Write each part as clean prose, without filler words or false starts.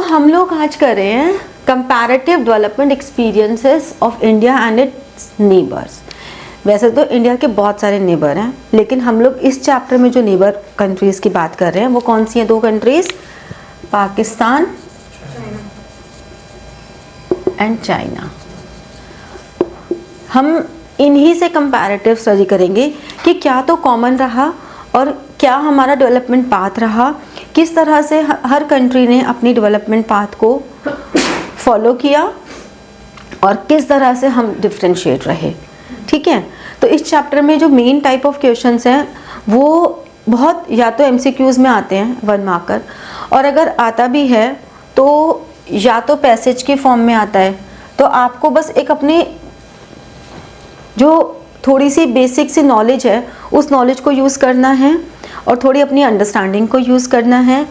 हम लोग आज कर रहे हैं comparative development experiences of India and it's neighbours. वैसे तो इंडिया के बहुत सारे नेबर हैं, लेकिन हम लोग इस चैप्टर में जो नेबर कंट्रीज की बात कर रहे हैं वो कौन सी हैं? दो कंट्रीज, पाकिस्तान एंड चाइना। हम इन्हीं से कंपैरेटिव स्टडी करेंगे कि क्या तो कॉमन रहा और क्या हमारा डेवलपमेंट पाथ रहा, किस तरह से हर कंट्री ने अपनी डेवलपमेंट पाथ को फॉलो किया और किस तरह से हम डिफ्रेंशिएट रहे। ठीक है, तो इस चैप्टर में जो मेन टाइप ऑफ क्वेश्चंस हैं वो बहुत या तो एमसीक्यूज में आते हैं 1 मार्कर, और अगर आता भी है तो या तो पैसेज के फॉर्म में आता है। तो आपको बस एक अपनी जो थोड़ी सी बेसिक सी नॉलेज है उस नॉलेज को यूज़ करना है और थोड़ी अपनी अंडरस्टैंडिंग को यूज़ करना है,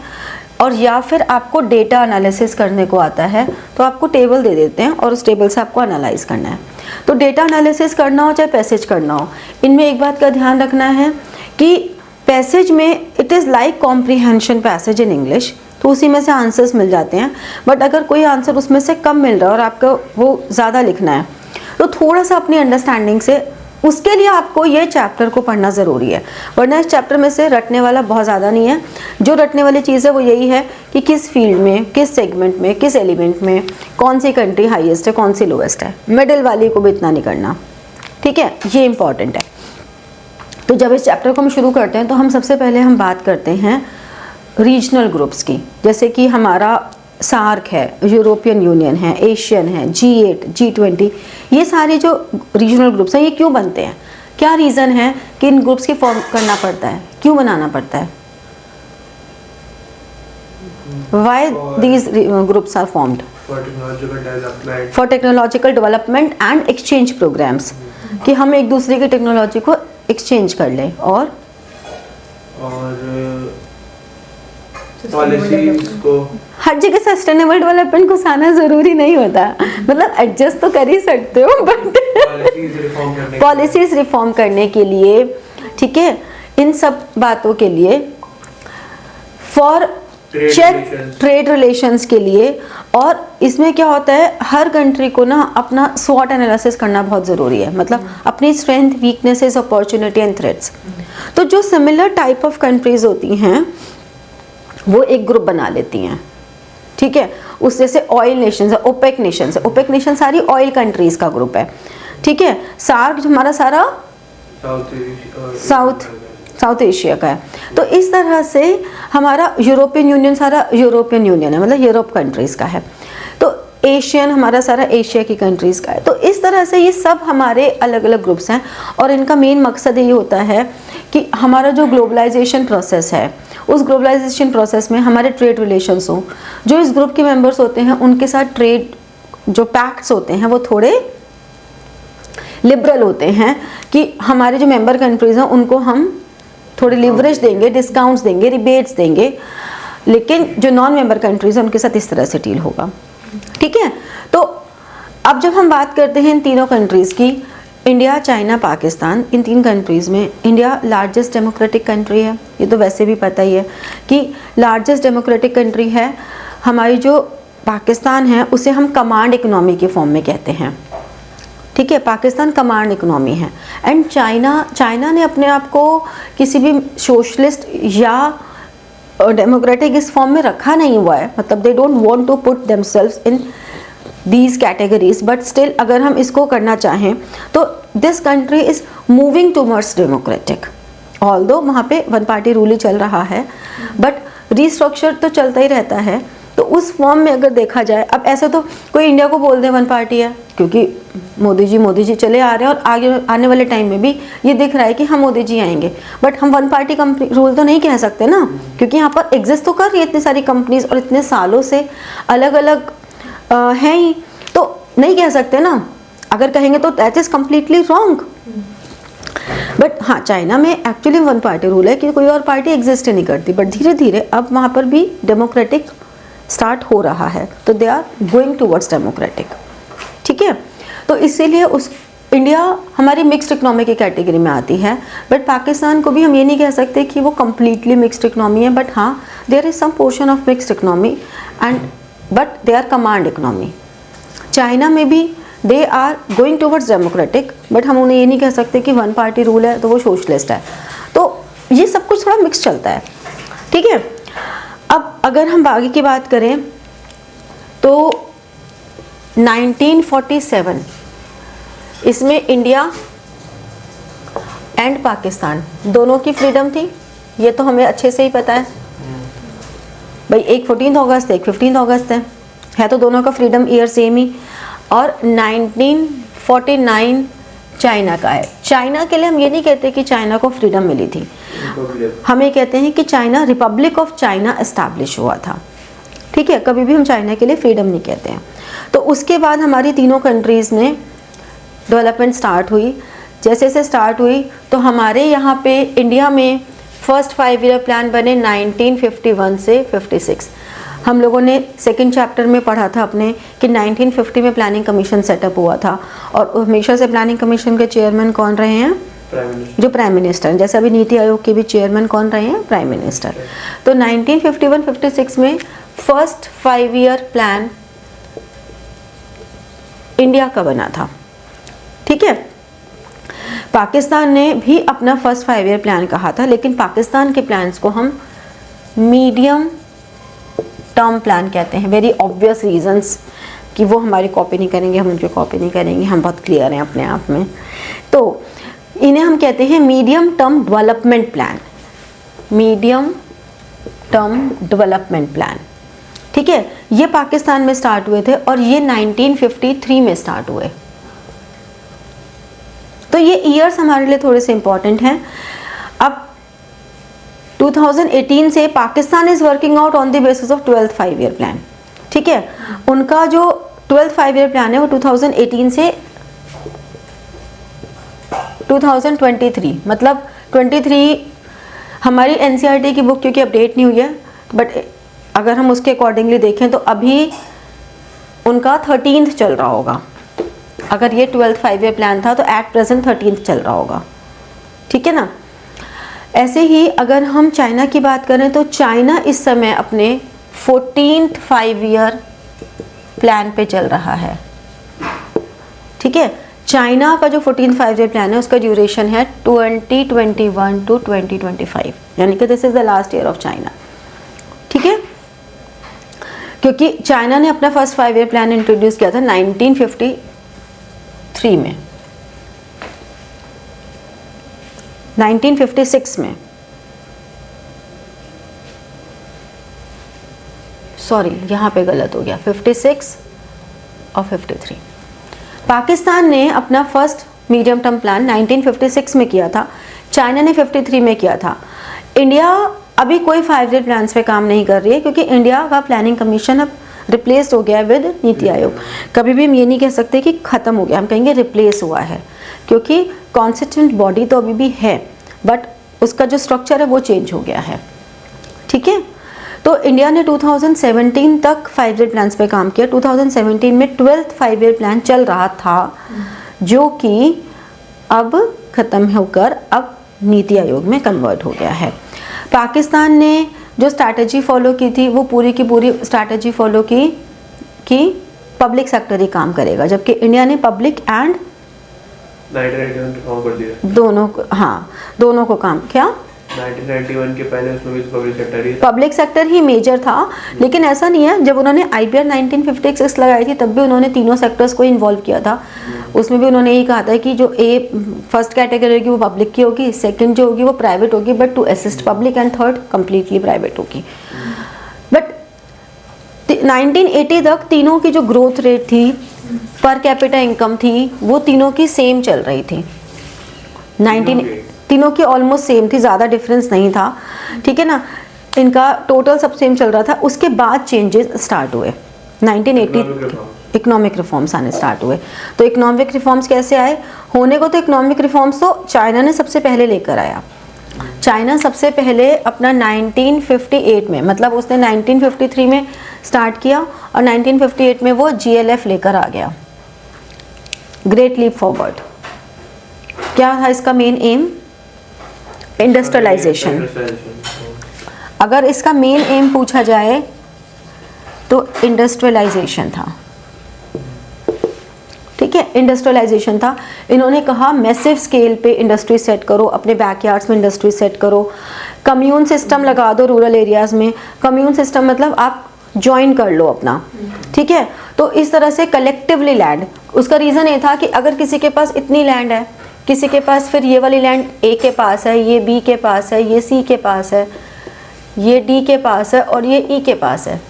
और या फिर आपको डेटा एनालिसिस करने को आता है तो आपको टेबल दे देते हैं और उस टेबल से आपको एनालाइज करना है। तो डेटा एनालिसिस करना हो चाहे पैसेज करना हो, इनमें एक बात का ध्यान रखना है कि पैसेज में it is like comprehension passage in English, तो उसी में से आंसर्स मिल जाते हैं। बट अगर कोई आंसर उसमें से कम मिल रहा है और आपको वो ज़्यादा लिखना है तो थोड़ा सा अपनी अंडरस्टैंडिंग से उसके लिए आपको ये चैप्टर को पढ़ना ज़रूरी है, वरना इस चैप्टर में से रटने वाला बहुत ज़्यादा नहीं है। जो रटने वाली चीज़ है वो यही है कि किस फील्ड में, किस सेगमेंट में, किस एलिमेंट में कौन सी कंट्री हाईएस्ट है, कौन सी लोएस्ट है। मिडिल वाली को भी इतना नहीं करना, ठीक है, ये इंपॉर्टेंट है। तो जब इस चैप्टर को हम शुरू करते हैं तो हम सबसे पहले हम बात करते हैं रीजनल ग्रुप्स की, जैसे कि हमारा सार्क है, यूरोपियन यूनियन है, एशियन है, G8, G20, ये सारे जो रीजनल ग्रुप्स हैं ये क्यों बनते हैं? क्या रीज़न है कि इन ग्रुप्स की फॉर्म करना पड़ता है, क्यों बनाना पड़ता है? Why these groups are formed? For technological development and exchange programs, कि हम एक दूसरे की टेक्नोलॉजी को एक्सचेंज कर लें और पॉलिसीज को। हर जगह सस्टेनेबल डेवलपमेंट को आना ज़रूरी नहीं होता, मतलब एडजस्ट तो कर ही सकते हो, बट पॉलिसीज रिफॉर्म करने के लिए, ठीक है, इन सब बातों के लिए, फॉर चेक ट्रेड रिलेशंस के लिए। और इसमें क्या होता है, हर कंट्री को ना अपना स्वॉट एनालिसिस करना बहुत ज़रूरी है, मतलब अपनी strength, weaknesses, opportunity and threats. तो जो सिमिलर टाइप ऑफ कंट्रीज होती हैं वो एक ग्रुप बना लेती हैं, ठीक है। उस जैसे ऑयल नेशंस है, ओपेक नेशंस है, ओपेक नेशन सारी ऑयल कंट्रीज का ग्रुप है, ठीक है। सार्क जो हमारा सारा साउथ एशिया का है। तो इस तरह से हमारा यूरोपियन यूनियन सारा यूरोपियन यूनियन है, मतलब यूरोप कंट्रीज का है। तो एशियन हमारा सारा एशिया की कंट्रीज का है। तो इस तरह से ये सब हमारे अलग अलग ग्रुप्स हैं, और इनका मेन मकसद यही होता है कि हमारा जो ग्लोबलाइजेशन प्रोसेस है उस ग्लोबलाइजेशन प्रोसेस में हमारे ट्रेड रिलेशंस हों। जो इस ग्रुप के मेंबर्स होते हैं उनके साथ ट्रेड जो पैक्ट्स होते हैं वो थोड़े लिबरल होते हैं, कि हमारे जो मेंबर कंट्रीज हैं उनको हम थोड़े लिवरेज देंगे, डिस्काउंट्स देंगे, रिबेट्स देंगे, लेकिन जो नॉन मेंबर कंट्रीज हैं उनके साथ इस तरह से डील होगा, ठीक है। तो अब जब हम बात करते हैं इन तीनों कंट्रीज़ की, इंडिया, चाइना, पाकिस्तान, इन 3 कंट्रीज़ में इंडिया लार्जेस्ट डेमोक्रेटिक कंट्री है। ये तो वैसे भी पता ही है कि लार्जेस्ट डेमोक्रेटिक कंट्री है। हमारी जो पाकिस्तान है उसे हम कमांड इकोनॉमी के फॉर्म में कहते हैं, ठीक है, पाकिस्तान कमांड इकोनॉमी है। एंड चाइना ने अपने आप को किसी भी सोशलिस्ट या डेमोक्रेटिक इस फॉर्म में रखा नहीं हुआ है, मतलब they don't want to put themselves in these categories, but still अगर हम इसको करना चाहें तो this country is moving towards democratic. Although वहाँ पे 1 पार्टी रूल ही चल रहा है, बट रीस्ट्रक्चर तो चलता ही रहता है। तो उस फॉर्म में अगर देखा जाए, अब ऐसे तो कोई इंडिया को बोल दे 1 पार्टी है, क्योंकि मोदी जी चले आ रहे हैं और आगे आने वाले टाइम में भी ये दिख रहा है कि हम मोदी जी आएंगे, बट हम 1 पार्टी रूल तो नहीं कह सकते ना, क्योंकि यहाँ पर एग्जिस्ट तो कर रही है इतनी सारी कंपनीज और इतने सालों से अलग अलग हैं ही, तो नहीं कह सकते ना। अगर कहेंगे तो that is completely wrong. But हाँ, चाइना में एक्चुअली 1 पार्टी रूल है कि कोई और पार्टी एग्जिस्ट नहीं करती, बट धीरे धीरे अब वहाँ पर भी डेमोक्रेटिक स्टार्ट हो रहा है, तो they are going towards democratic, ठीक है। तो इसीलिए उस इंडिया हमारी मिक्स्ड इकोनॉमी की कैटेगरी में आती है, बट पाकिस्तान को भी हम ये नहीं कह सकते कि वो कम्प्लीटली मिक्स्ड इकोनॉमी है, बट हाँ there is some portion of mixed economy and but they are command economy. China में भी they are going towards democratic, but हम उन्हें ये नहीं कह सकते कि वन पार्टी रूल है तो वो सोशलिस्ट है। तो ये सब कुछ थोड़ा मिक्स चलता है, ठीक है। अब अगर हम आगे की बात करें तो 1947 इसमें इंडिया एंड पाकिस्तान दोनों की फ्रीडम थी, ये तो हमें अच्छे से ही पता है भाई। एक 14 अगस्त है, एक 15 अगस्त है तो दोनों का फ्रीडम ईयर सेम ही। और 1949 चाइना का है। चाइना के लिए हम ये नहीं कहते कि चाइना को फ्रीडम मिली थी, हम ये कहते हैं कि China Republic of China establish हुआ था, ठीक है। कभी भी हम चाइना के लिए फ्रीडम नहीं कहते हैं। तो उसके बाद हमारी तीनों कंट्रीज़ में डेवलपमेंट स्टार्ट हुई। जैसे जैसे स्टार्ट हुई तो हमारे यहाँ पे इंडिया में फर्स्ट 5 ईयर प्लान बने 1951 से 56। हम लोगों ने सेकंड चैप्टर में पढ़ा था अपने कि 1950 में प्लानिंग कमीशन सेटअप हुआ था, और हमेशा से प्लानिंग कमीशन के चेयरमैन कौन रहे हैं? जो प्राइम मिनिस्टर। जैसे अभी नीति आयोग के भी चेयरमैन कौन रहे हैं? Prime minister. तो 1951-56 में फर्स्ट 5 ईयर प्लान इंडिया का बना था, ठीक है। पाकिस्तान ने भी अपना फर्स्ट 5 ईयर प्लान कहा था, लेकिन पाकिस्तान के प्लान्स को हम मीडियम टर्म प्लान कहते हैं। वेरी ऑब्वियस रीजंस कि वो हमारी कॉपी नहीं करेंगे, हम उनकी कॉपी नहीं करेंगे, हम बहुत क्लियर हैं अपने आप में। तो इन्हें हम कहते हैं medium term development plan, medium term development plan, ठीक है। ये पाकिस्तान में स्टार्ट हुए थे और ये 1953 में स्टार्ट हुए। तो ये ईयर्स हमारे लिए थोड़े से इंपॉर्टेंट हैं। अब 2018 से Pakistan is working out on the basis of 12th 5 year plan, ठीक है। उनका जो 12th 5 ईयर प्लान है वो 2018 से 2023, मतलब 23 हमारी NCERT की बुक क्योंकि अपडेट नहीं हुई है, बट अगर हम उसके अकॉर्डिंगली देखें तो अभी उनका 13th चल रहा होगा। अगर ये 12th 5 ईयर प्लान था तो एट प्रेजेंट 13th चल रहा होगा, ठीक है ना। ऐसे ही अगर हम चाइना की बात करें तो चाइना इस समय अपने 14th 5 ईयर प्लान पे चल रहा है, ठीक है। चाइना का जो 14th 5 ईयर प्लान है उसका ड्यूरेशन है 2021 टू 2025, यानी कि this is the last year of China, ठीक है। क्योंकि चाइना ने अपना फर्स्ट 5 ईयर प्लान इंट्रोड्यूस किया था 1953 में, 1956 में, सॉरी यहाँ पे गलत हो गया, 56 और 53। पाकिस्तान ने अपना फर्स्ट मीडियम टर्म प्लान 1956 में किया था, चाइना ने 53 में किया था। इंडिया अभी कोई 5 ईयर प्लान्स पे काम नहीं कर रही है क्योंकि इंडिया का प्लानिंग कमीशन अब रिप्लेस हो गया है विद नीति आयोग। कभी भी हम ये नहीं कह सकते कि ख़त्म हो गया, हम कहेंगे रिप्लेस हुआ है, क्योंकि कॉन्स्टिट्यूएंट बॉडी तो अभी भी है बट उसका जो स्ट्रक्चर है वो चेंज हो गया है, ठीक है। तो इंडिया ने 2017 तक 5 ईयर प्लान्स पे काम किया। 2017 में 12th 5 ईयर प्लान चल रहा था जो कि अब ख़त्म होकर अब नीति आयोग में कन्वर्ट हो गया है। पाकिस्तान ने जो स्ट्रैटेजी फॉलो की थी वो पूरी की पूरी स्ट्रैटेजी फॉलो की कि पब्लिक सेक्टर ही काम करेगा, जबकि इंडिया ने पब्लिक एंड 1991 रिफॉर्म कर दिया दोनों को, हाँ दोनों को काम क्या 1991 के पहले उसमें भी पब्लिक सेक्टर ही मेजर था। लेकिन ऐसा नहीं है, जब उन्होंने IPR 1956 लगाई थी तब भी उन्होंने तीनों सेक्टर्स को इन्वॉल्व किया था। उसमें भी उन्होंने यही कहा था कि जो फर्स्ट कैटेगरी होगी वो पब्लिक की होगी, सेकंड जो होगी वो प्राइवेट होगी but to assist public, and third completely private होगी। बट 1980 तक तीनों की जो ग्रोथ रेट थी, पर कैपिटा इनकम थी, वो तीनों की सेम चल रही थी। तीनों की ऑलमोस्ट सेम थी, ज़्यादा डिफरेंस नहीं था, ठीक है ना। इनका टोटल सब सेम चल रहा था। उसके बाद चेंजेस स्टार्ट हुए 1980, इकोनॉमिक रिफॉर्म्स आने स्टार्ट हुए। तो इकोनॉमिक रिफॉर्म्स कैसे आए? होने को तो इकोनॉमिक रिफॉर्म्स तो चाइना ने सबसे पहले लेकर आया। चाइना सबसे पहले अपना 1958 में, मतलब उसने 1953 में स्टार्ट किया और 1958 में वो GLF लेकर आ गया, ग्रेट लीप फॉरवर्ड। क्या था इसका मेन एम? इंडस्ट्रियलाइजेशन। अगर इसका मेन एम पूछा जाए तो इंडस्ट्रियलाइजेशन था, ठीक है, इंडस्ट्रियलाइजेशन था। इन्होंने कहा मैसिव स्केल पे इंडस्ट्री सेट करो, अपने बैकयार्ड्स में इंडस्ट्री सेट करो, कम्यून सिस्टम लगा दो रूरल एरियाज़ में। कम्यून सिस्टम मतलब आप ज्वाइन कर लो अपना, ठीक है। तो इस तरह से कलेक्टिवली लैंड, उसका रीज़न ये था कि अगर किसी के पास इतनी लैंड है, किसी के पास फिर ये वाली लैंड ए के पास है, ये बी के पास है, ये सी के पास है, ये डी के पास है और ये ई के पास है,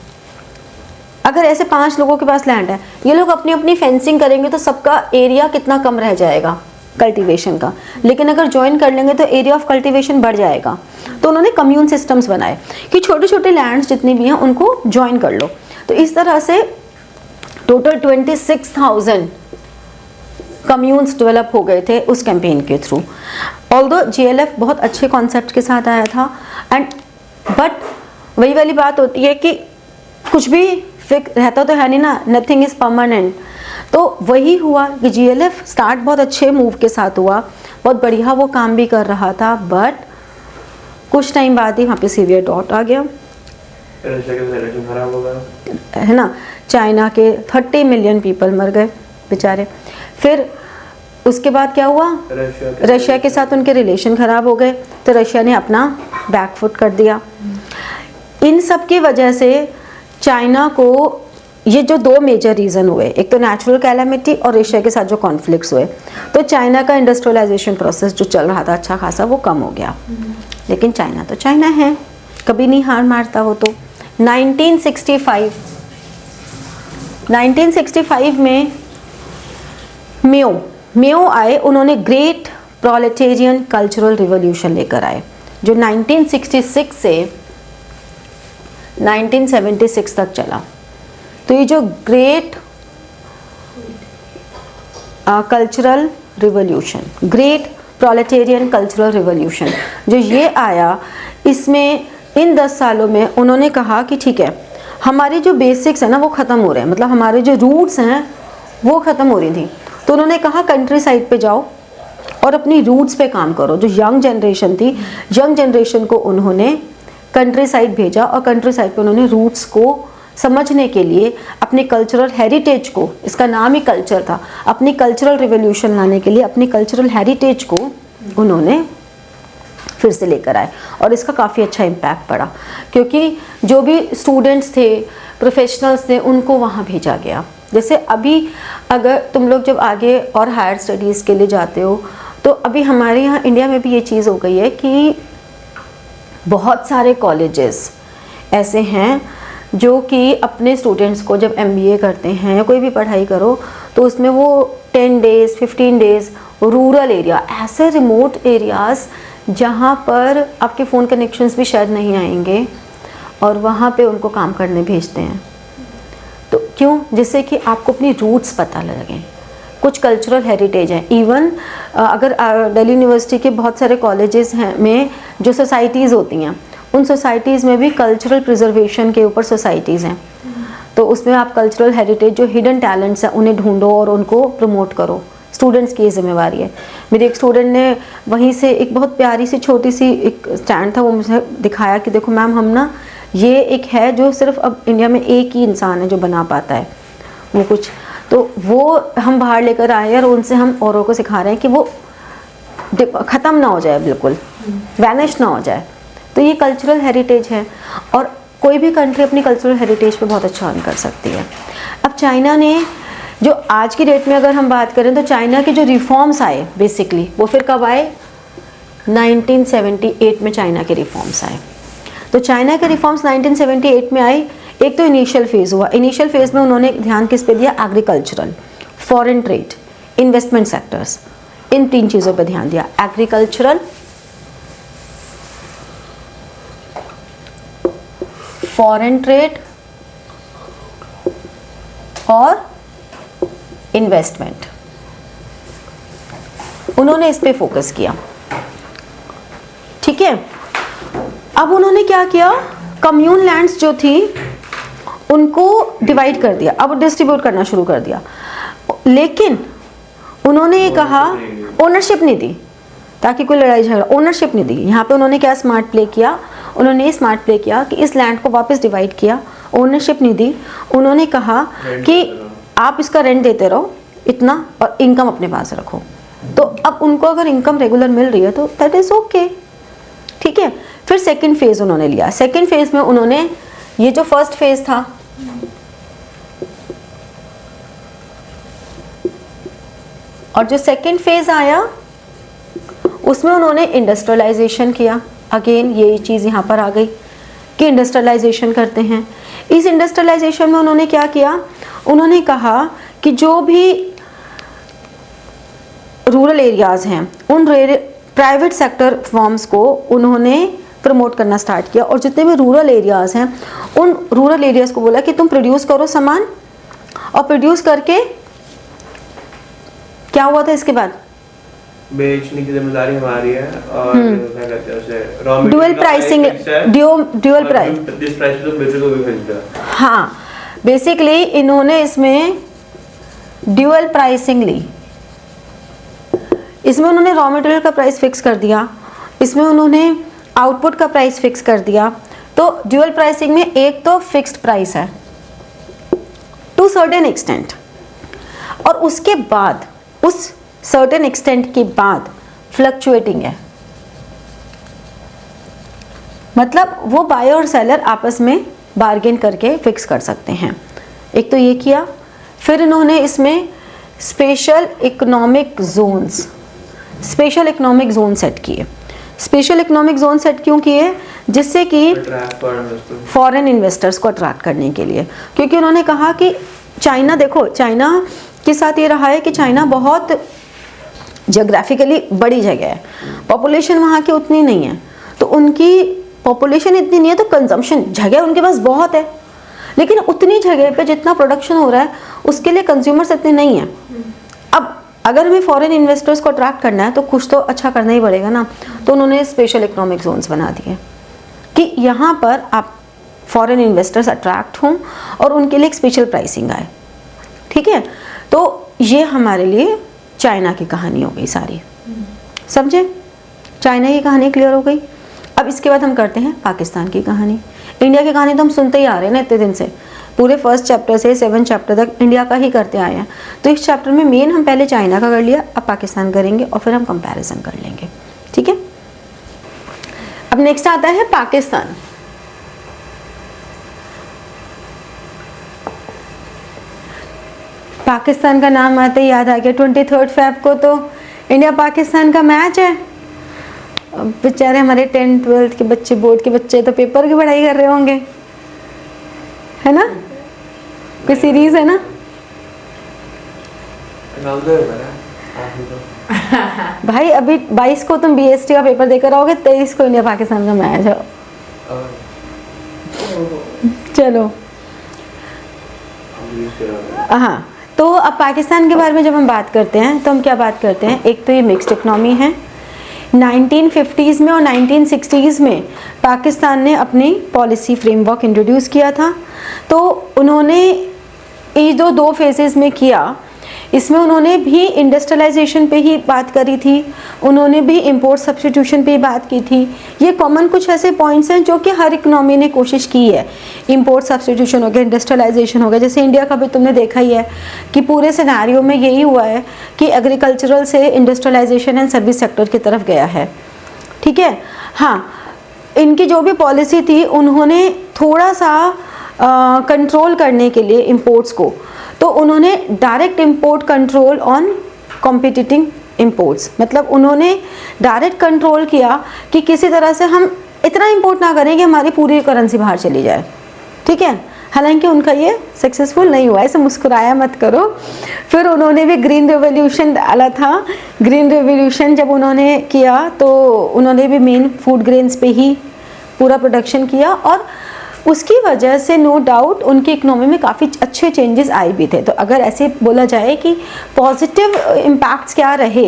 अगर ऐसे 5 लोगों के पास लैंड है, ये लोग अपनी अपनी फेंसिंग करेंगे तो सबका एरिया कितना कम रह जाएगा कल्टीवेशन का। लेकिन अगर ज्वाइन कर लेंगे तो एरिया ऑफ कल्टीवेशन बढ़ जाएगा। तो उन्होंने कम्यून सिस्टम्स बनाए कि छोटे छोटे लैंड्स जितनी भी हैं उनको ज्वाइन कर लो। तो इस तरह से टोटल 26,000 कम्यून्स डेवलप हो गए थे उस कैंपेन के थ्रू। ऑल्दो जीएलएफ बहुत अच्छे कॉन्सेप्ट के साथ आया था बट वही वाली बात होती है कि कुछ भी फिक्स रहता तो है नहीं ना, नथिंग इज़ परमानेंट। तो वही हुआ कि जीएलएफ स्टार्ट बहुत अच्छे मूव के साथ हुआ, बहुत बढ़िया वो काम भी कर रहा था, बट कुछ टाइम बाद ही वहाँ पे सीवियर डॉट आ गया, खराब हो गया, है ना। चाइना के 30 मिलियन पीपल मर गए बेचारे। फिर उसके बाद क्या हुआ, रशिया के साथ उनके रिलेशन ख़राब हो गए, तो रशिया ने अपना बैकफुट कर दिया। इन सब की वजह से चाइना को ये जो 2 मेजर रीज़न हुए, एक तो नेचुरल कैलामिटी और रशिया के साथ जो कॉन्फ्लिक्ट्स हुए, तो चाइना का इंडस्ट्रियलाइजेशन प्रोसेस जो चल रहा था अच्छा खासा वो कम हो गया। लेकिन चाइना तो चाइना है, कभी नहीं हार मारता वो। तो 1965 में मेओ आए, उन्होंने ग्रेट प्रोलेटेरियन कल्चरल रिवॉल्यूशन लेकर आए जो 1966 से 1976 तक चला। तो ये जो great cultural revolution, great proletarian cultural revolution जो ये आया, इसमें इन 10 सालों में उन्होंने कहा कि ठीक है, हमारी जो बेसिक्स है ना वो ख़त्म हो रहे हैं, मतलब हमारे जो रूट्स हैं वो ख़त्म हो रही थी। तो उन्होंने कहा कंट्री साइड पे जाओ और अपनी रूट्स पे काम करो। जो यंग जनरेशन थी, यंग जनरेशन को उन्होंने कंट्री साइड भेजा और कंट्री साइड पे उन्होंने रूट्स को समझने के लिए अपने कल्चरल हेरिटेज को, इसका नाम ही कल्चर था, अपनी कल्चरल रिवॉल्यूशन लाने के लिए अपनी कल्चरल हेरिटेज को उन्होंने फिर से लेकर आए। और इसका काफ़ी अच्छा इम्पैक्ट पड़ा क्योंकि जो भी स्टूडेंट्स थे, प्रोफेशनल्स थे, उनको वहाँ भेजा गया। जैसे अभी अगर तुम लोग जब आगे और हायर स्टडीज़ के लिए जाते हो तो अभी हमारे यहाँ इंडिया में भी ये चीज़ हो गई है कि बहुत सारे कॉलेजेस ऐसे हैं जो कि अपने स्टूडेंट्स को जब MBA करते हैं या कोई भी पढ़ाई करो तो उसमें वो 10 डेज़ 15 डेज़ रूरल एरिया, ऐसे रिमोट एरियाज़ जहाँ पर आपके फ़ोन कनेक्शंस भी शायद नहीं आएंगे, और वहाँ पे उनको काम करने भेजते हैं। तो क्यों? जिससे कि आपको अपनी रूट्स पता लगे, कुछ कल्चरल हेरिटेज है। इवन अगर दिल्ली यूनिवर्सिटी के बहुत सारे कॉलेजेस हैं में जो सोसाइटीज़ होती हैं, उन सोसाइटीज़ में भी कल्चरल प्रिजर्वेशन के ऊपर सोसाइटीज़ हैं। तो उसमें आप कल्चरल हेरिटेज जो हिडन टैलेंट्स हैं उन्हें ढूंढो और उनको प्रमोट करो। स्टूडेंट्स की ये जिम्मेवारी है। मेरे एक स्टूडेंट ने वहीं से एक बहुत प्यारी सी छोटी सी एक स्टैंड था, वो मुझे दिखाया कि देखो मैम, हम ना ये एक है जो सिर्फ अब इंडिया में एक ही इंसान है जो बना पाता है वो कुछ, तो वो हम बाहर लेकर आए और उनसे हम औरों को सिखा रहे हैं कि वो ख़त्म ना हो जाए, बिल्कुल वैनिश ना हो जाए। तो ये कल्चरल हेरिटेज है और कोई भी कंट्री अपनी कल्चरल हेरिटेज पे बहुत अच्छा अर्न कर सकती है। अब चाइना ने जो आज की डेट में अगर हम बात करें तो चाइना के जो रिफॉर्म्स आए बेसिकली वो फिर कब आए? 1978 में चाइना के रिफॉर्म्स आए। तो चाइना के रिफॉर्म्स 1978 में आए। एक तो इनिशियल फेज़ हुआ, इनिशियल फेज़ में उन्होंने ध्यान किस पे दिया? Agricultural, foreign trade, investment sectors, इन 3 चीज़ों पे ध्यान दिया। एग्रीकल्चरल, फॉरेन ट्रेड और इन्वेस्टमेंट, उन्होंने इस पे फोकस किया। ठीक है, अब उन्होंने क्या किया? कम्यून लैंड्स जो थी उनको डिवाइड कर दिया, अब डिस्ट्रीब्यूट करना शुरू कर दिया। लेकिन उन्होंने ये कहा ओनरशिप नहीं दी ताकि कोई लड़ाई झगड़ा, ओनरशिप नहीं दी। यहाँ पे उन्होंने क्या स्मार्ट प्ले किया? उन्होंने स्मार्ट प्ले किया कि इस लैंड को वापस डिवाइड किया ओनरशिप नहीं दी, उन्होंने कहा कि आप इसका रेंट देते रहो इतना और इनकम अपने पास रखो। तो अब उनको अगर इनकम रेगुलर मिल रही है तो दैट इज़ ओके, ठीक है। फिर सेकंड फेज़ उन्होंने लिया। सेकंड फेज़ में उन्होंने ये जो फर्स्ट फेज़ था और जो सेकंड फेज़ आया उसमें उन्होंने इंडस्ट्रियलाइजेशन किया। अगेन ये चीज़ यहाँ पर आ गई कि इंडस्ट्रियलाइजेशन करते हैं। इस इंडस्ट्रियलाइजेशन में उन्होंने क्या किया, उन्होंने कहा कि जो भी रूरल एरियाज़ हैं उन प्राइवेट सेक्टर फर्म्स को उन्होंने प्रमोट करना स्टार्ट किया और जितने भी रूरल एरियाज़ हैं उन रूरल एरियाज़ को बोला कि तुम प्रोड्यूस करो सामान और प्रोड्यूस करके क्या हुआ था इसके बाद बेचने की जिम्मेदारी हमारी है और क्या कहते हैं उसे raw dual pricing, dual price, जिस प्राइस पे तुम बेचोगे वो भी खरीदते हो। हाँ, बेसिकली इन्होंने इसमें ड्यूअल प्राइसिंग ली। इसमें उन्होंने रॉ मटेरियल का प्राइस फिक्स कर दिया, इसमें उन्होंने आउटपुट का प्राइस फिक्स कर दिया। तो ड्यूअल प्राइसिंग में एक तो फिक्स्ड प्राइस है टू सर्टेन एक्सटेंट और उसके बाद उस सर्टेन एक्सटेंट के बाद फ्लक्चुएटिंग है, मतलब वो बायर और सेलर आपस में बार्गेन करके फिक्स कर सकते हैं। एक तो ये किया। फिर इन्होंने इसमें स्पेशल इकोनॉमिक जोन्स सेट किए। स्पेशल इकोनॉमिक जोन सेट क्यों किए, जिससे कि फॉरेन इन्वेस्टर्स को अट्रैक्ट करने के लिए, क्योंकि उन्होंने कहा कि चाइना, देखो चाइना के साथ ये रहा है कि चाइना बहुत जोग्राफिकली बड़ी जगह है, पॉपुलेशन वहाँ की उतनी नहीं है, तो उनकी पॉपुलेशन इतनी नहीं है तो कंजम्पशन जगह उनके पास बहुत है, लेकिन उतनी जगह पे जितना प्रोडक्शन हो रहा है उसके लिए कंज्यूमर्स इतने नहीं हैं। अब अगर हमें फॉरेन इन्वेस्टर्स को अट्रैक्ट करना है तो कुछ तो अच्छा करना ही पड़ेगा ना, तो उन्होंने स्पेशल इकोनॉमिक जोन्स बना दिए कि यहाँ पर आप फॉरेन इन्वेस्टर्स अट्रैक्ट हों और उनके लिए एक स्पेशल प्राइसिंग आए, ठीक है। तो ये हमारे लिए चाइना की कहानी हो गई सारी, समझे? चाइना की कहानी क्लियर हो गई। अब इसके बाद हम करते हैं पाकिस्तान की कहानी। इंडिया की कहानी तो हम सुनते ही आ रहे हैं ना इतने दिन से, पूरे फर्स्ट चैप्टर से 7 चैप्टर तक इंडिया का ही करते आए हैं। तो इस चैप्टर में मेन हम पहले चाइना का कर लिया, अब पाकिस्तान करेंगे और फिर हम कंपैरिजन कर लेंगे, ठीक है। अब नेक्स्ट आता है पाकिस्तान। पाकिस्तान का नाम आते ही याद आ गया 23 फ़रवरी को तो इंडिया पाकिस्तान का मैच है। बेचारे हमारे 10th 12th के बच्चे, बोर्ड के बच्चे तो पेपर की पढ़ाई कर रहे होंगे, है ना? कोई सीरीज है ना? भाई अभी 22 को तुम BST का पेपर देकर आओगे, 23 को इंडिया पाकिस्तान का मैच है। चलो हाँ, तो अब पाकिस्तान के बारे में जब हम बात करते हैं तो हम क्या बात करते हैं, एक तो ये मिक्स्ड इकनॉमी है। 1950s में और 1960s में पाकिस्तान ने अपनी पॉलिसी फ्रेमवर्क इंट्रोड्यूस किया था। तो उन्होंने ये जो 2 फेजेस में किया, इसमें उन्होंने भी इंडस्ट्रियलाइजेशन पे ही बात करी थी, उन्होंने भी इंपोर्ट सब्स्टिट्यूशन पे ही बात की थी। ये कॉमन कुछ ऐसे पॉइंट्स हैं जो कि हर इकनॉमी ने कोशिश की है। इंपोर्ट सब्स्टिट्यूशन हो गया, इंडस्ट्रियलाइजेशन हो गया, जैसे इंडिया का भी तुमने देखा ही है कि पूरे सिनेरियो में यही हुआ है कि एग्रीकल्चरल से इंडस्ट्रियलाइजेशन एंड सर्विस सेक्टर की तरफ गया है, ठीक है। हाँ, इनकी जो भी पॉलिसी थी उन्होंने थोड़ा सा कंट्रोल करने के लिए इंपोर्ट्स को, तो उन्होंने direct import control on competing imports, मतलब उन्होंने डायरेक्ट कंट्रोल किया कि किसी तरह से हम इतना इंपोर्ट ना करें कि हमारी पूरी करेंसी बाहर चली जाए, ठीक है। हालांकि उनका ये सक्सेसफुल नहीं हुआ, ऐसे मुस्कुराया मत करो। फिर उन्होंने भी ग्रीन रेवोल्यूशन डाला था। ग्रीन रेवोल्यूशन जब उन्होंने किया तो उन्होंने भी मेन फूड ग्रेन्स पे ही पूरा प्रोडक्शन किया और उसकी वजह से नो डाउट उनकी इकोनॉमी में काफ़ी अच्छे चेंजेस आए भी थे। तो अगर ऐसे बोला जाए कि पॉजिटिव इम्पैक्ट्स क्या रहे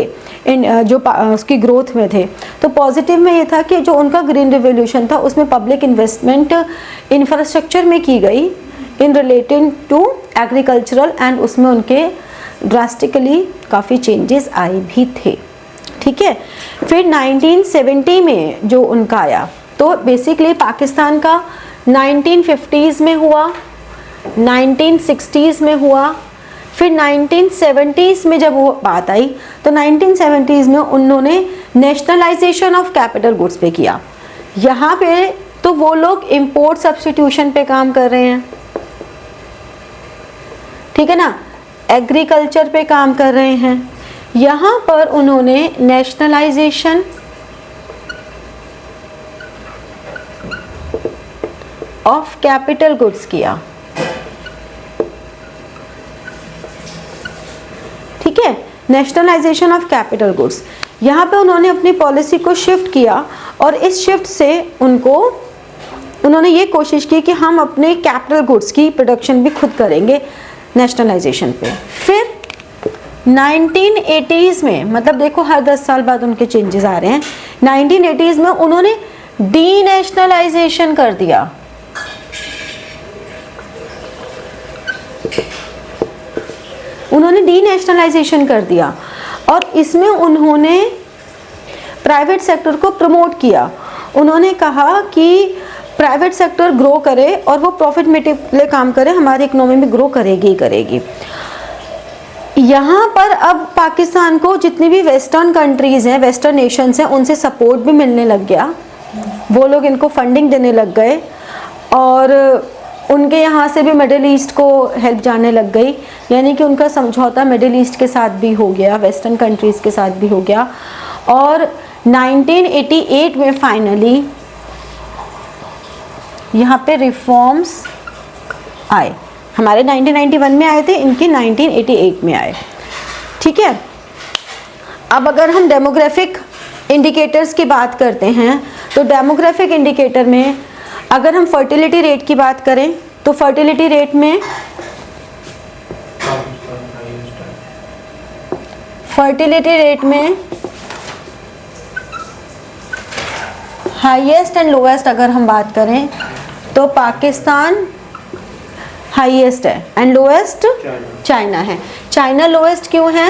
इन जो उसकी ग्रोथ में थे, तो पॉजिटिव में ये था कि जो उनका ग्रीन रिवोल्यूशन था उसमें पब्लिक इन्वेस्टमेंट इंफ्रास्ट्रक्चर में की गई in related to agricultural, and उसमें उनके ड्रास्टिकली काफ़ी चेंजेस आए भी थे, ठीक है। फिर 1970 में जो उनका आया, तो बेसिकली पाकिस्तान का 1950s में हुआ, 1960s में हुआ, फिर 1970s में जब वो बात आई तो 1970s में उन्होंने नेशनलाइजेशन ऑफ कैपिटल गुड्स पे किया। यहाँ पे तो वो लोग इंपोर्ट सब्स्टिट्यूशन पे काम कर रहे हैं, ठीक है ना, एग्रीकल्चर पे काम कर रहे हैं। यहाँ पर उन्होंने नेशनलाइजेशन ऑफ कैपिटल गुड्स किया, ठीक है, नेशनलाइजेशन ऑफ कैपिटल गुड्स। यहाँ पे उन्होंने अपनी पॉलिसी को शिफ्ट किया और इस शिफ्ट से उन्होंने ये कोशिश की कि हम अपने कैपिटल गुड्स की प्रोडक्शन भी खुद करेंगे नेशनलाइजेशन पे। फिर 1980s में, मतलब देखो हर 10 साल बाद उनके चेंजेस आ रहे हैं, 1980s में उन्होंने डीनेशनलाइजेशन कर दिया। उन्होंने डीनेशनलाइजेशन कर दिया और इसमें उन्होंने प्राइवेट सेक्टर को प्रमोट किया। उन्होंने कहा कि प्राइवेट सेक्टर ग्रो करे और वो प्रॉफिट मेकिंग के लिए काम करे, हमारी इकोनॉमी में ग्रो करेगी ही करेगी। यहाँ पर अब पाकिस्तान को जितनी भी वेस्टर्न कंट्रीज़ हैं, वेस्टर्न नेशंस हैं, उनसे सपोर्ट भी मिलने लग गया। वो लोग इनको फंडिंग देने लग गए और उनके यहाँ से भी मिडिल ईस्ट को हेल्प जाने लग गई, यानी कि उनका समझौता मिडिल ईस्ट के साथ भी हो गया, वेस्टर्न कंट्रीज़ के साथ भी हो गया। और 1988 में फाइनली यहाँ पे रिफॉर्म्स आए। हमारे 1991 में आए थे, इनके 1988 में आए, ठीक है। अब अगर हम डेमोग्राफिक इंडिकेटर्स की बात करते हैं तो डेमोग्राफिक इंडिकेटर में अगर हम फर्टिलिटी रेट की बात करें तो फर्टिलिटी रेट में हाईएस्ट एंड लोएस्ट अगर हम बात करें तो पाकिस्तान हाईएस्ट है एंड लोएस्ट चाइना है। चाइना लोएस्ट क्यों है?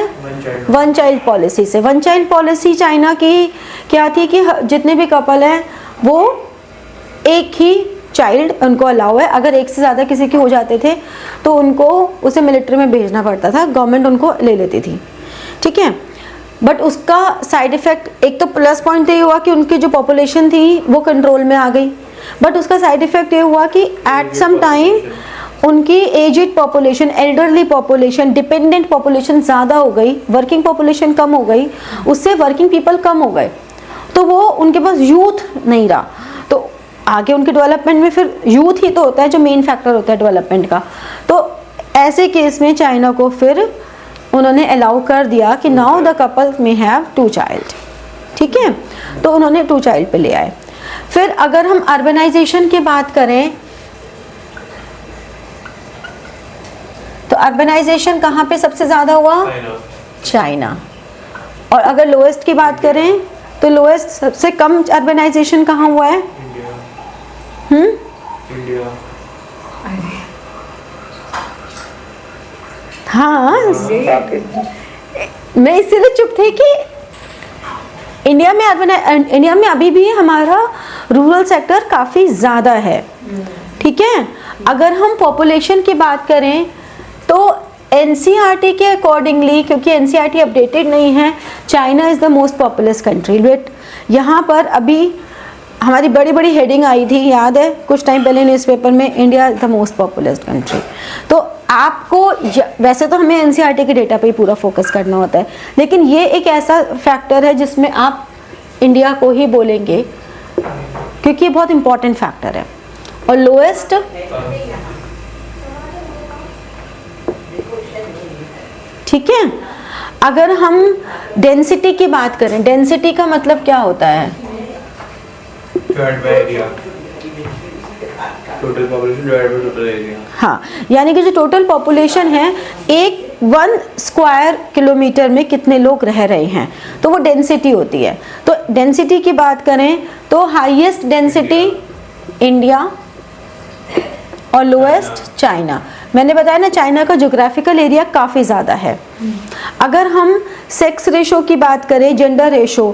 वन चाइल्ड पॉलिसी से। वन चाइल्ड पॉलिसी चाइना की क्या थी कि जितने भी कपल हैं वो एक ही चाइल्ड उनको अलाउ है। अगर एक से ज़्यादा किसी के हो जाते थे तो उनको उसे मिलिट्री में भेजना पड़ता था, गवर्नमेंट उनको ले लेती थी, ठीक है। बट उसका साइड इफ़ेक्ट, एक तो प्लस पॉइंट ये हुआ कि उनकी जो पॉपुलेशन थी वो कंट्रोल में आ गई, बट उसका साइड इफ़ेक्ट ये हुआ कि एट सम टाइम उनकी edged population, elderly population, dependent population ज़्यादा हो गई, वर्किंग पॉपुलेशन कम हो गई, उससे वर्किंग पीपल कम हो गए, तो वो उनके पास यूथ नहीं रहा। तो आगे उनके डेवलपमेंट में फिर यूथ ही तो होता है जो मेन फैक्टर होता है डेवलपमेंट का। तो ऐसे केस में चाइना को फिर उन्होंने अलाउ कर दिया कि नाउ द कपल में हैव 2 चाइल्ड, ठीक है। तो उन्होंने 2 चाइल्ड पे ले आए। फिर अगर हम अर्बनाइजेशन की बात करें तो अर्बनाइजेशन कहाँ पे सबसे ज़्यादा हुआ? चाइना। और अगर लोएस्ट की बात करें तो लोएस्ट सबसे कम अर्बनाइजेशन कहाँ हुआ है? इंडिया। हाँ, मैं इसीलिए चुप थी कि इंडिया में अभी भी हमारा रूरल सेक्टर काफ़ी ज़्यादा है, ठीक है। अगर हम पॉपुलेशन की बात करें तो एनसीईआरटी के अकॉर्डिंगली, क्योंकि एनसीईआरटी अपडेटेड नहीं है, China is the most populous country. But यहाँ पर अभी हमारी बड़ी बड़ी हेडिंग आई थी, याद है कुछ टाइम पहले न्यूज़पेपर में, India is the most populous country. तो आपको वैसे तो हमें एनसीईआरटी के डेटा पे ही पूरा फोकस करना होता है, लेकिन ये एक ऐसा फैक्टर है जिसमें आप इंडिया को ही बोलेंगे क्योंकि ये बहुत इंपॉर्टेंट फैक्टर है। और लोएस्ट ठीक है। अगर हम डेंसिटी की बात करें, डेंसिटी का मतलब क्या होता है? Total population divided by total area. हाँ, यानी कि जो टोटल पॉपुलेशन है, 1 स्क्वायर किलोमीटर में कितने लोग रह रहे हैं, तो वो डेंसिटी होती है। तो डेंसिटी की बात करें तो हाईएस्ट डेंसिटी इंडिया और लोएस्ट चाइना। मैंने बताया ना, चाइना का ज्योग्राफिकल एरिया काफ़ी ज़्यादा है। अगर हम सेक्स रेशो की बात करें, जेंडर रेशो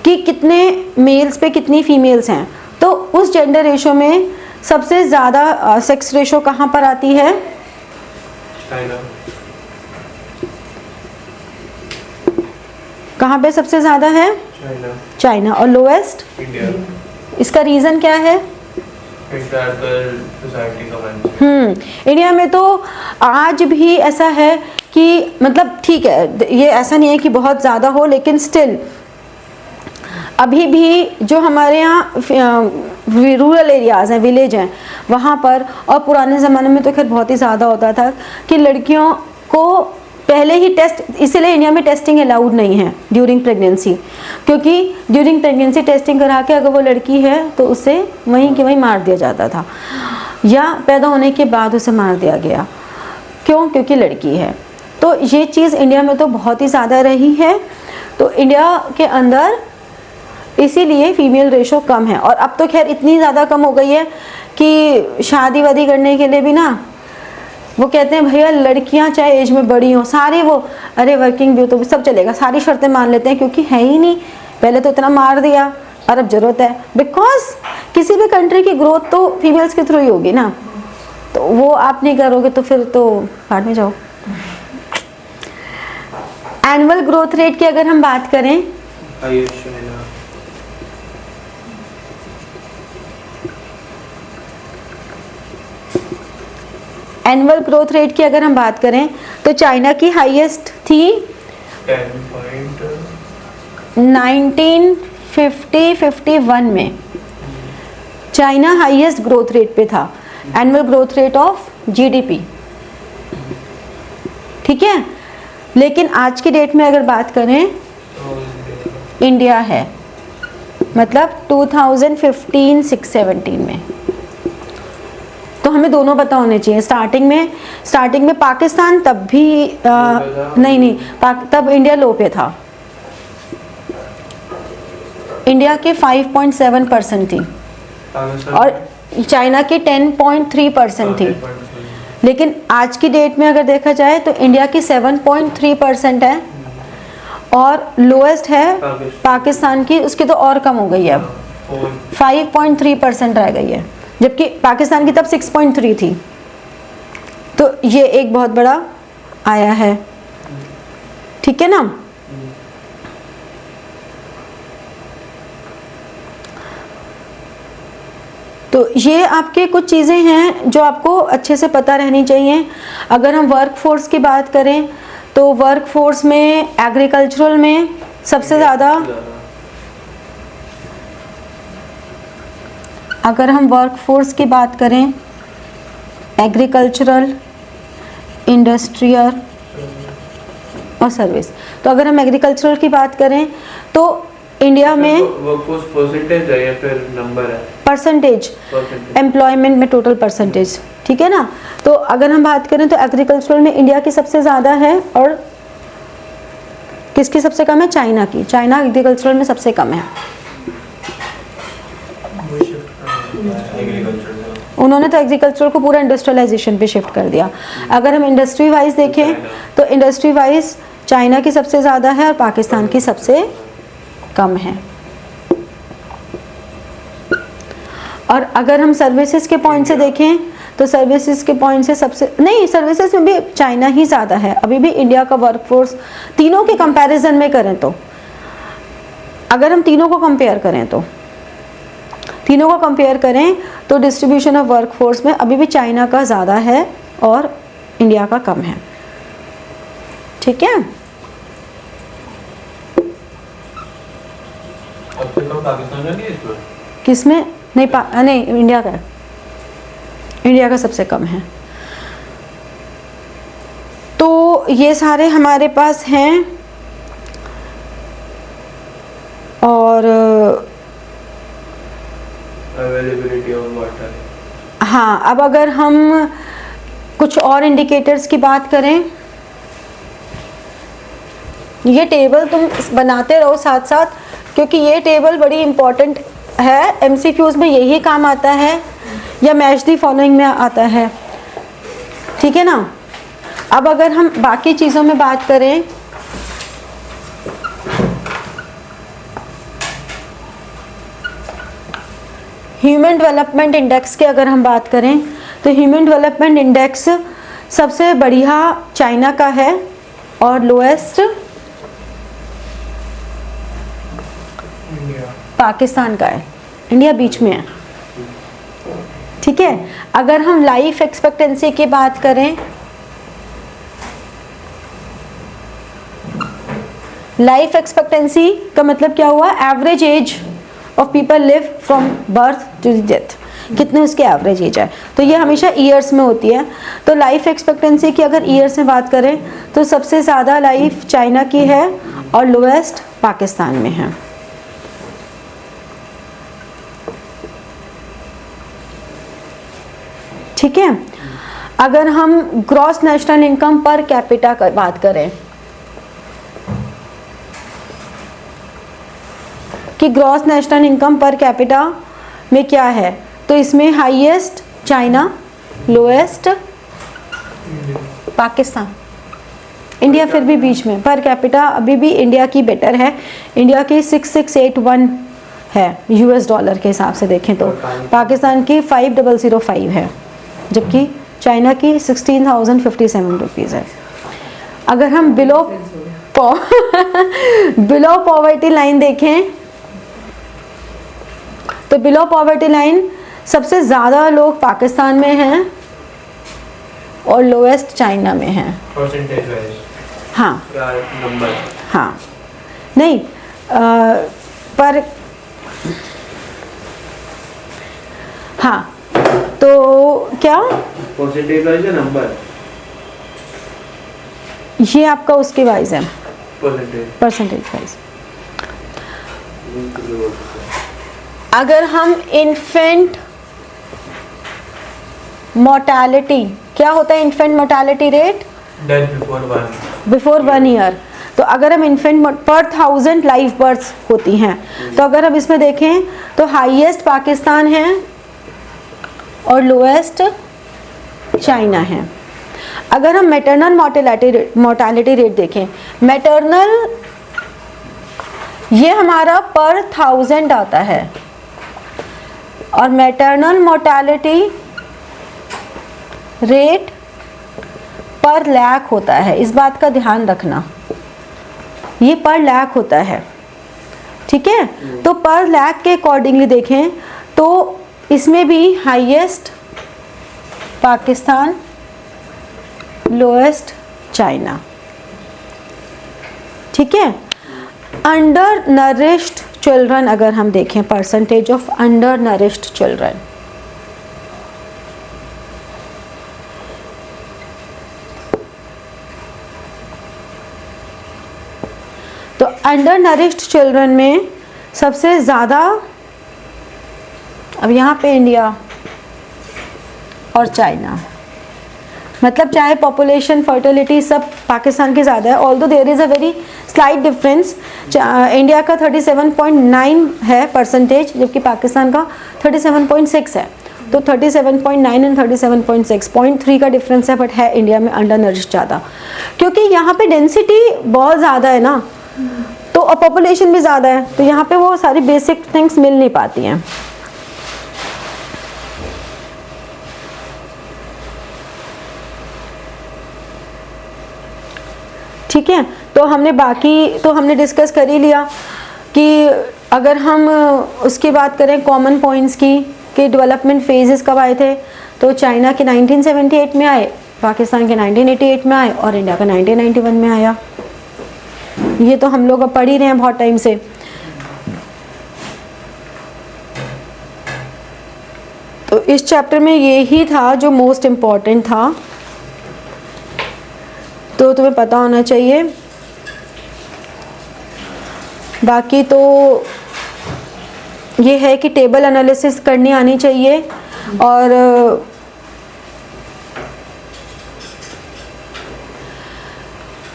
कि कितने मेल्स पे कितनी फीमेल्स हैं, तो उस जेंडर रेशो में सबसे ज़्यादा सेक्स रेशो कहाँ पर आती है? चाइना। कहाँ पे सबसे ज़्यादा है? चाइना। चाइना। और लोएस्ट? इंडिया। इसका रीज़न क्या है? सोसाइटी का माइंड। इंडिया में तो आज भी ऐसा है कि मतलब ठीक है, ये ऐसा नहीं है कि बहुत ज़्यादा हो, लेकिन स्टिल अभी भी जो हमारे यहाँ रूरल एरियाज़ हैं, विलेज हैं, वहाँ पर, और पुराने ज़माने में तो खैर बहुत ही ज़्यादा होता था कि लड़कियों को पहले ही टेस्ट, इसीलिए इंडिया में टेस्टिंग अलाउड नहीं है ड्यूरिंग प्रेगनेंसी, क्योंकि ड्यूरिंग प्रेगनेंसी टेस्टिंग करा के अगर वो लड़की है तो उसे वहीं के वहीं मार दिया जाता था, या पैदा होने के बाद उसे मार दिया गया। क्यों? क्योंकि लड़की है। तो ये चीज़ इंडिया में तो बहुत ही ज़्यादा रही है। तो इंडिया के अंदर इसीलिए फीमेल रेशो कम है। और अब तो खैर इतनी ज़्यादा कम हो गई है कि शादी वादी करने के लिए भी ना वो कहते हैं भैया लड़कियां चाहे एज में बड़ी हो, सारे वो अरे वर्किंग भी हो तो सब चलेगा, सारी शर्तें मान लेते हैं, क्योंकि है ही नहीं, पहले तो इतना मार दिया और अब जरूरत है। बिकॉज किसी भी कंट्री की ग्रोथ तो फीमेल्स के थ्रू ही होगी ना, तो वो आप नहीं करोगे तो फिर तो बाद में जाओ। एनुअल ग्रोथ रेट की अगर हम बात करें, एनुअल ग्रोथ रेट की अगर हम बात करें तो चाइना की हाईएस्ट थी 1950-51 में। चाइना हाईएस्ट ग्रोथ रेट पे था, annual growth rate of GDP, ठीक है। लेकिन आज की डेट में अगर बात करें, इंडिया है, मतलब 2015-16-17 में। तो हमें दोनों पता होने चाहिए। स्टार्टिंग में पाकिस्तान तब भी नहीं तब इंडिया लो पे था। इंडिया के 5.7% थी और चाइना के 10.3% थी। लेकिन आज की डेट में अगर देखा जाए तो इंडिया की 7.3% है और लोएस्ट है पाकिस्तान की, उसकी तो और कम हो गई है, अब 5.3% रह गई है, जबकि पाकिस्तान की तब 6.3 थी। तो ये एक बहुत बड़ा आया है, ठीक है ना। तो ये आपके कुछ चीज़ें हैं जो आपको अच्छे से पता रहनी चाहिए। अगर हम वर्क फोर्स की बात करें तो वर्क फोर्स में एग्रीकल्चरल में सबसे ज़्यादा, अगर हम वर्क फोर्स की बात करें, एग्रीकल्चरल, इंडस्ट्रियल और सर्विस, तो अगर हम एग्रीकल्चरल की बात करें तो इंडिया में वर्कफोर्स परसेंटेज है या फिर नंबर है? परसेंटेज, एम्प्लॉयमेंट में टोटल परसेंटेज, ठीक है ना। तो अगर हम बात करें तो एग्रीकल्चरल में इंडिया की सबसे ज़्यादा है और किसकी सबसे कम है? चाइना की। चाइना एग्रीकल्चरल में सबसे कम है। उन्होंने तो एग्रीकल्चर को पूरा इंडस्ट्रियलाइजेशन पे शिफ्ट कर दिया। अगर हम इंडस्ट्री वाइज देखें तो इंडस्ट्री वाइज चाइना की सबसे ज़्यादा है और पाकिस्तान की सबसे कम है। और अगर हम सर्विसेज के पॉइंट से देखें तो सर्विसेज के पॉइंट से सबसे नहीं, सर्विसेज में भी चाइना ही ज़्यादा है। अभी भी इंडिया का वर्कफोर्स तीनों के कंपैरिजन में करें तो, अगर हम तीनों को कंपेयर करें तो डिस्ट्रीब्यूशन ऑफ वर्कफोर्स में अभी भी चाइना का ज़्यादा है और इंडिया का कम है, ठीक है। सबसे कम पाकिस्तान का नहीं है इसमें? किसमें? नहीं, इंडिया का सबसे कम है। तो ये सारे हमारे पास हैं। और अवेलेबिलिटी ऑफ वाटर, हाँ, अब अगर हम कुछ और इंडिकेटर्स की बात करें, ये टेबल तुम बनाते रहो साथ साथ, क्योंकि ये टेबल बड़ी इम्पोर्टेंट है। एमसीक्यूज में यही काम आता है या मैच दी फॉलोइंग में आता है, ठीक है ना। अब अगर हम बाकी चीज़ों में बात करें, ह्यूमन डेवलपमेंट इंडेक्स की अगर हम बात करें तो ह्यूमन डेवलपमेंट इंडेक्स सबसे बढ़िया चाइना का है और लोएस्ट पाकिस्तान का है, इंडिया बीच में है। ठीक है, अगर हम लाइफ एक्सपेक्टेंसी की बात करें, लाइफ एक्सपेक्टेंसी का मतलब क्या हुआ, average age of people live from birth to death, कितने उसके एवरेज एज है, तो ये हमेशा ईयर्स में होती है। तो लाइफ एक्सपेक्टेंसी की अगर ईयर्स में बात करें तो सबसे ज़्यादा लाइफ चाइना की है और लोएस्ट पाकिस्तान में है। ठीक है, अगर हम gross national income per capita की बात करें कि gross national income per capita में क्या है, तो इसमें highest China, lowest Pakistan, India फिर भी बीच में। पर कैपिटा अभी भी इंडिया की बेटर है, इंडिया की 6681 है यूएस डॉलर के हिसाब से देखें तो, पाकिस्तान की 5005 है, जबकि चाइना की 16,057 रुपीज़ है। अगर हम बिलो पॉवर्टी लाइन देखें तो बिलो पॉवर्टी लाइन सबसे ज़्यादा लोग पाकिस्तान में हैं और लोएस्ट चाइना में हैं। Percentage wise? हाँ नंबर? हाँ नहीं, पर हाँ, तो क्या परसेंटेज वाइज या नंबर? ये आपका उसके वाइज है, परसेंटेज वाइज। अगर हम इन्फेंट मोर्टालिटी, क्या होता है infant mortality rate? Death before 1 year. तो अगर हम इन्फेंट पर 1000 लाइव बर्थ्स होती हैं, तो अगर हम इसमें देखें तो हाईएस्ट पाकिस्तान है और लोएस्ट चाइना है। अगर हम मैटरनल मोर्टालिटी रेट देखें, मैटरनल ये हमारा पर 1000 आता है और मैटरनल मोर्टालिटी रेट पर लाख होता है, इस बात का ध्यान रखना, ये पर लाख होता है। ठीक है, तो पर लाख के अकॉर्डिंगली देखें तो इसमें भी हाईएस्ट पाकिस्तान, लोएस्ट चाइना। ठीक है, अंडर नरिश्ड चिल्ड्रन अगर हम देखें, percentage of under nourished children, तो अंडर नरिश्ड चिल्ड्रन में सबसे ज़्यादा, अब यहाँ पे इंडिया और चाइना, मतलब चाहे पॉपुलेशन, फर्टिलिटी सब पाकिस्तान की ज़्यादा है, although there is a very slight difference. India का 37.9 है परसेंटेज, जबकि पाकिस्तान का 37.6 है। तो 37.9 एंड 37.6, 0.3 का डिफरेंस है, बट है इंडिया में अंडर नरिश्ड ज़्यादा, क्योंकि यहाँ पे डेंसिटी बहुत ज़्यादा है ना, तो और पॉपुलेशन भी ज़्यादा है, तो यहाँ पे वो सारी बेसिक थिंग्स मिल नहीं पाती हैं। ठीक है, तो हमने डिस्कस कर ही लिया कि अगर हम उसकी बात करें कॉमन पॉइंट्स की, कि डेवलपमेंट फेजेस कब आए थे, तो चाइना के 1978 में आए, पाकिस्तान के 1988 में आए और इंडिया का 1991 में आया। ये तो हम लोग अब पढ़ ही रहे हैं बहुत टाइम से। तो इस चैप्टर में ये ही था जो मोस्ट इम्पॉर्टेंट था, तो तुम्हें पता होना चाहिए। बाकी तो ये है कि टेबल एनालिसिस करनी आनी चाहिए और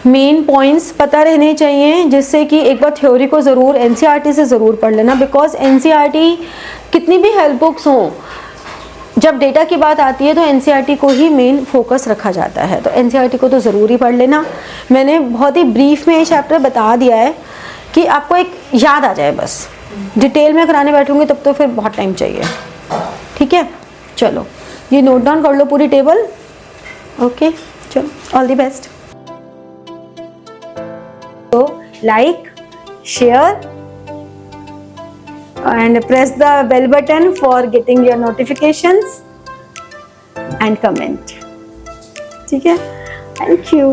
मेन पॉइंट्स पता रहने चाहिए, जिससे कि एक बार थ्योरी को ज़रूर एनसीईआरटी से ज़रूर पढ़ लेना, बिकॉज एनसीईआरटी कितनी भी हेल्प बुक्स हों, जब डेटा की बात आती है तो एनसीईआरटी को ही मेन फोकस रखा जाता है, तो एनसीईआरटी को तो ज़रूर ही पढ़ लेना। मैंने बहुत ही ब्रीफ में ये चैप्टर बता दिया है कि आपको एक याद आ जाए, बस डिटेल में कराने बैठूंगी तब तो फिर बहुत टाइम चाहिए। ठीक है, चलो ये नोट डाउन कर लो पूरी टेबल। ओके, चलो ऑल द बेस्ट। तो like, share and press the bell button for getting your notifications and comment. ठीक है, thank you.